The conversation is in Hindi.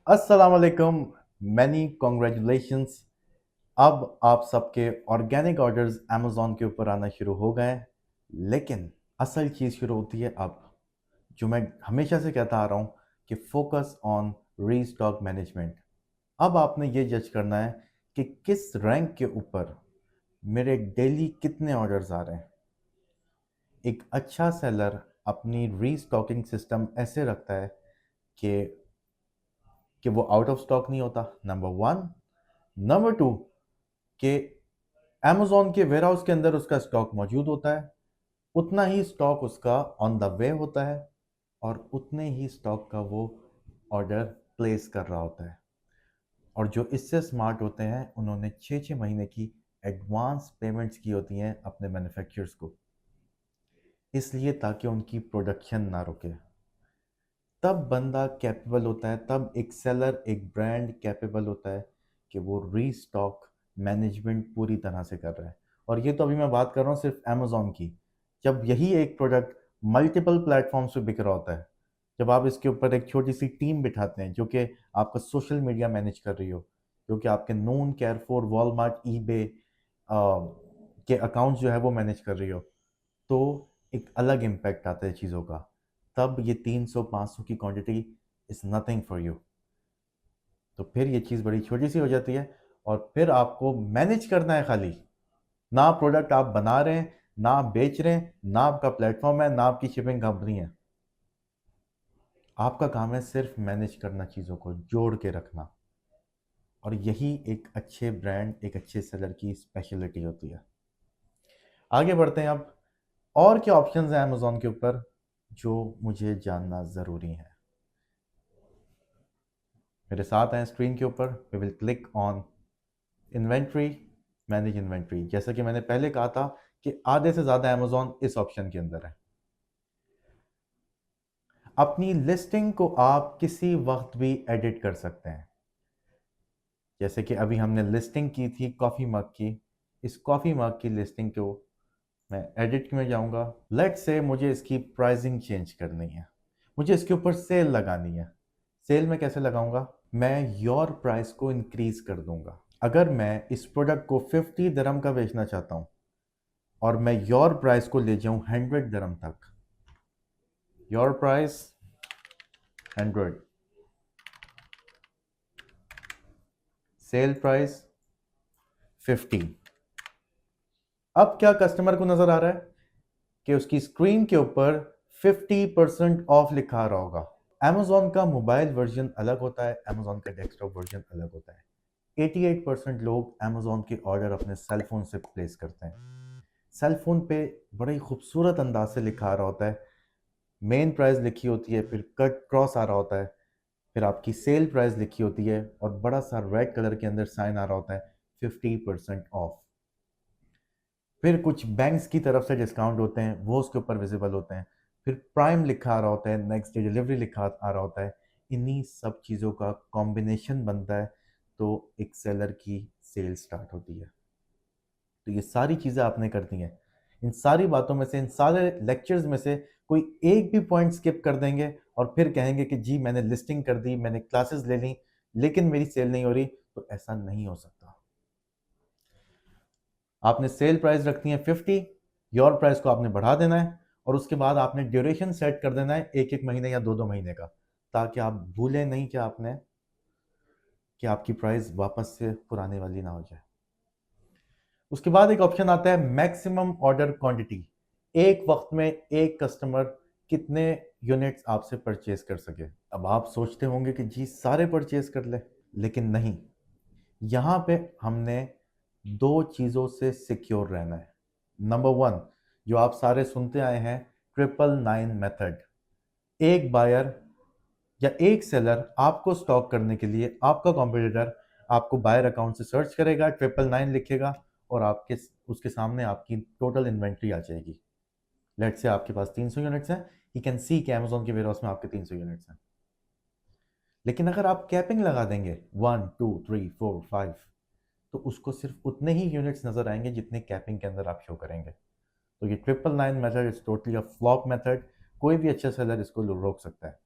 अस्सलाम वालेकुम। Many congratulations. अब आप सबके ऑर्गेनिक ऑर्डर्स अमेज़ॉन के ऊपर आना शुरू हो गए हैं। लेकिन असल चीज़ शुरू होती है अब, जो मैं हमेशा से कहता आ रहा हूँ कि फोकस ऑन रीस्टॉक मैनेजमेंट। अब आपने ये जज करना है कि किस रैंक के ऊपर मेरे डेली कितने ऑर्डर्स आ रहे हैं। एक अच्छा सेलर अपनी रीस्टॉकिंग सिस्टम ऐसे रखता है कि वो आउट ऑफ स्टॉक नहीं होता, नंबर वन। नंबर टू, कि अमेज़न के वेयरहाउस के अंदर उसका स्टॉक मौजूद होता है, उतना ही स्टॉक उसका ऑन द वे होता है और उतने ही स्टॉक का वो ऑर्डर प्लेस कर रहा होता है। और जो इससे स्मार्ट होते हैं उन्होंने 6-6 महीने की एडवांस पेमेंट्स की होती हैं अपने मैन्युफैक्चरर्स को, इसलिए ताकि उनकी प्रोडक्शन ना रुके। तब बंदा कैपेबल होता है, तब एक सेलर, एक ब्रांड कैपेबल होता है कि वो रीस्टॉक मैनेजमेंट पूरी तरह से कर रहा है। और ये तो अभी मैं बात कर रहा हूँ सिर्फ अमेज़ॉन की। जब यही एक प्रोडक्ट मल्टीपल प्लेटफॉर्म्स पे बिक रहा होता है, जब आप इसके ऊपर एक छोटी सी टीम बिठाते हैं जो कि आपका सोशल मीडिया मैनेज कर रही हो, जो कि आपके नून, केयरफोर, वॉलमार्ट, ईबे के अकाउंट्स जो है वो मैनेज कर रही हो, तो एक अलग इम्पैक्ट आता है चीज़ों का। तब ये 300-500 की quantity is nothing for you. तो फिर ये चीज़ बड़ी छोटी सी हो जाती है और फिर आपको मैनेज करना है खाली। ना प्रोडक्ट आप बना रहे हैं, ना आप बेच रहे हैं, ना आपका प्लेटफॉर्म है, ना आपकी शिपिंग कंपनी है। आपका काम है सिर्फ मैनेज करना, चीज़ों को जोड़ के रखना। और यही एक अच्छे ब्रांड, एक अच्छे सेलर की स्पेशलिटी होती है। आगे बढ़ते हैं अब। और क्या ऑप्शंस हैं अमेज़ॉन के ऊपर जो मुझे जानना ज़रूरी है? मेरे साथ हैं स्क्रीन के ऊपर। We will click on inventory, manage inventory. जैसा कि मैंने पहले कहा था कि आधे से ज़्यादा अमेज़ॉन इस ऑप्शन के अंदर है। अपनी लिस्टिंग को आप किसी वक्त भी एडिट कर सकते हैं। जैसे कि अभी हमने लिस्टिंग की थी कॉफ़ी मग की। इस कॉफ़ी मग की लिस्टिंग को मैं एडिट में जाऊंगा। लेट्स से मुझे इसकी प्राइसिंग चेंज करनी है, मुझे इसके ऊपर सेल लगानी है। सेल में कैसे लगाऊंगा? मैं योर प्राइस को इंक्रीज कर दूंगा। अगर मैं इस प्रोडक्ट को 50 दिरहम का बेचना चाहता हूं और मैं योर प्राइस को ले जाऊं 100 दिरहम तक, योर प्राइस 100, सेल प्राइस 50। अब क्या कस्टमर को नजर आ रहा है कि उसकी स्क्रीन के ऊपर 50% ऑफ लिखा आ रहा होगा। Amazon का मोबाइल वर्जन अलग होता है, Amazon का डेस्कटॉप वर्जन अलग होता है। 88% लोग Amazon के ऑर्डर अपने सेल फोन से प्लेस करते हैं। सेल फोन पे बड़े ही खूबसूरत अंदाज से लिखा आ रहा होता है, मेन प्राइस लिखी होती है, फिर कट क्रॉस आ रहा होता है, फिर आपकी सेल प्राइस लिखी होती है और बड़ा सा रेड कलर के अंदर साइन आ रहा होता है 50% ऑफ। फिर कुछ बैंक्स की तरफ से डिस्काउंट होते हैं, वो उसके ऊपर विजिबल होते हैं। फिर प्राइम लिखा आ रहा होता है, नेक्स्ट डे डिलीवरी लिखा आ रहा होता है। इन्हीं सब चीज़ों का कॉम्बिनेशन बनता है तो एक सेलर की सेल स्टार्ट होती है। तो ये सारी चीज़ें आपने करनी है। इन सारी बातों में से, इन सारे लेक्चर्स में से कोई एक भी पॉइंट स्किप कर देंगे और फिर कहेंगे कि जी मैंने लिस्टिंग कर दी, मैंने क्लासेस ले ली, लेकिन मेरी सेल नहीं हो रही, तो ऐसा नहीं हो सकता। आपने सेल प्राइस रखनी है 50, योर प्राइस को आपने बढ़ा देना है और उसके बाद आपने ड्यूरेशन सेट कर देना है 1-1 महीने या 2-2 महीने का, ताकि आप भूलें नहीं कि आपने, कि आपकी प्राइस वापस से पुराने वाली ना हो जाए। उसके बाद एक ऑप्शन आता है मैक्सिमम ऑर्डर क्वांटिटी। एक वक्त में एक कस्टमर कितने यूनिट्स आपसे परचेज कर सके। अब आप सोचते होंगे कि जी सारे परचेज कर ले, लेकिन नहीं। यहाँ पे हमने दो चीज़ों से सिक्योर रहना है। नंबर वन, जो आप सारे सुनते आए हैं, 999 मेथड। एक बायर या एक सेलर आपको स्टॉक करने के लिए, आपका कॉम्पिटिटर आपको बायर अकाउंट से सर्च करेगा, 999 लिखेगा और आपके उसके सामने आपकी टोटल इन्वेंट्री आ जाएगी। लेट से आपके पास 300 यूनिट्स हैं, ही कैन सी कि अमेजोन के वेयरहाउस में आपके 300 यूनिट्स हैं। लेकिन अगर आप कैपिंग लगा देंगे 1 2 3 4 5, तो उसको सिर्फ उतने ही यूनिट्स नजर आएंगे जितने कैपिंग के अंदर आप शो करेंगे। तो ये 999 method is totally a flop method. कोई भी अच्छा सेलर इसको रोक सकता है।